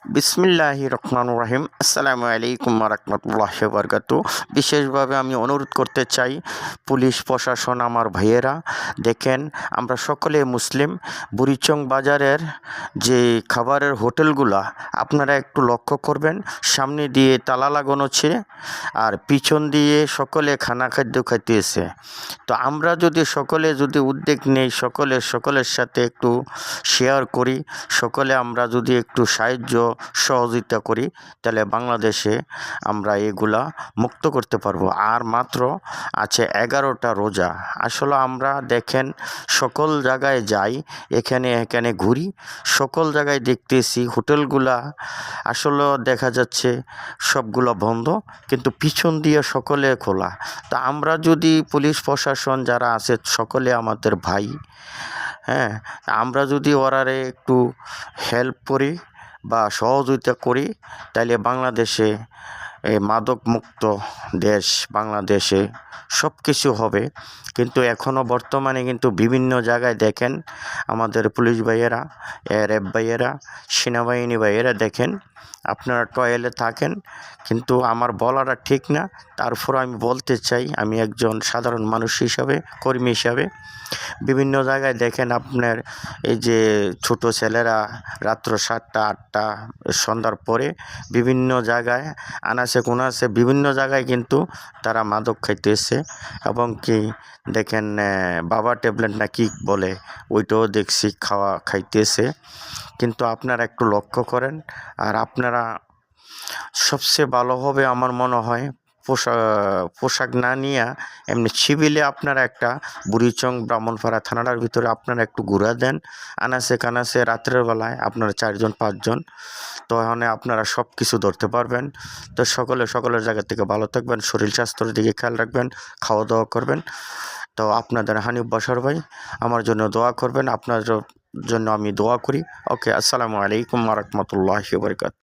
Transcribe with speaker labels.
Speaker 1: বিসমিল্লাহির রহমানির রহিম। আসসালামু আলাইকুম ওয়া রাহমাতুল্লাহি ওয়া বারাকাতুহু। বিশেষভাবে আমি অনুরোধ করতে চাই, পুলিশ প্রশাসন, আমার ভাইয়েরা, দেখেন আমরা সকলে মুসলিম। বুড়িচং বাজারের যে খাবারের হোটেলগুলা আপনারা একটু লক্ষ্য করবেন, সামনে দিয়ে তালা লাগানো ছে আর পিছন দিয়ে সকলে খানা খাদ্য খাইতেছে। তো আমরা যদি সকলে উদ্যোগ নেই, সকলের সাথে একটু শেয়ার করি, সকলে আমরা যদি একটু সাহায্য সহযোগিতা করি, তাহলে বাংলাদেশে আমরা এগুলা মুক্ত করতে পারবো। আর মাত্র আছে 11টা রোজা। আসলে আমরা দেখেন সকল জায়গায় যাই, এখানে ঘুরি, সকল জায়গায় দেখতেছি হোটেলগুলা আসলে দেখা যাচ্ছে সবগুলো বন্ধ, কিন্তু পিছন দিয়ে সকলে খোলা। তা আমরা যদি পুলিশ প্রশাসন যারা আছে সকলে আমাদের ভাই, হ্যাঁ, আমরা যদি ওরারে একটু হেল্প করি বা সহযোগিতা করি, তাহলে বাংলাদেশে এই মাদক মুক্ত দেশ, বাংলাদেশে সব কিছু হবে। কিন্তু এখনও বর্তমানে কিন্তু বিভিন্ন জায়গায় দেখেন আমাদের পুলিশ ভাইয়েরা, র্যাব ভাইয়েরা, সেনাবাহিনী ভাইয়েরা, দেখেন আপনারা টয়েলে থাকেন, কিন্তু আমার বলাটা ঠিক না। তারপর আমি বলতে চাই, আমি একজন সাধারণ মানুষ হিসাবে, কর্মী হিসাবে, বিভিন্ন জায়গায় দেখেন আপনার এই যে ছোট ছেলেরা রাত্র 7টা 8টা সন্ধ্যার পরে বিভিন্ন জায়গায় আনাচে কোনাচে বিভিন্ন জায়গায় কিন্তু তারা মাদক খাইতেছে, এবং কি দেখেন বাবা ট্যাবলেট না কি বলে ওইটাও দেখছি খাইতেছে। কিন্তু আপনারা একটু লক্ষ্য করেন। আর আপনারা সবচেয়ে ভালো হবে আমার মনে হয় পোশাক না নিয়ে এমনি সিভিলে আপনারা একটা বুড়িচং ব্রাহ্মণপাড়া থানাটার ভিতরে আপনারা একটু ঘুরা দেন, আনাচে কানাচে রাত্রের বেলায় আপনারা 4জন 5জন, তো এখানে আপনারা সব কিছু ধরতে পারবেন। তো সকলের জায়গা থেকে ভালো থাকবেন, শরীর স্বাস্থ্যের দিকে খেয়াল রাখবেন, খাওয়া দাওয়া করবেন। তো আপনাদের হানিফ বাশার ভাই, আমার জন্য দোয়া করবেন, আপনার জন্য আমি দোয়া করি। ওকে, আসসালামু আলাইকুম ওয়া রাহমাতুল্লাহি ওয়া বারাকাতুহু।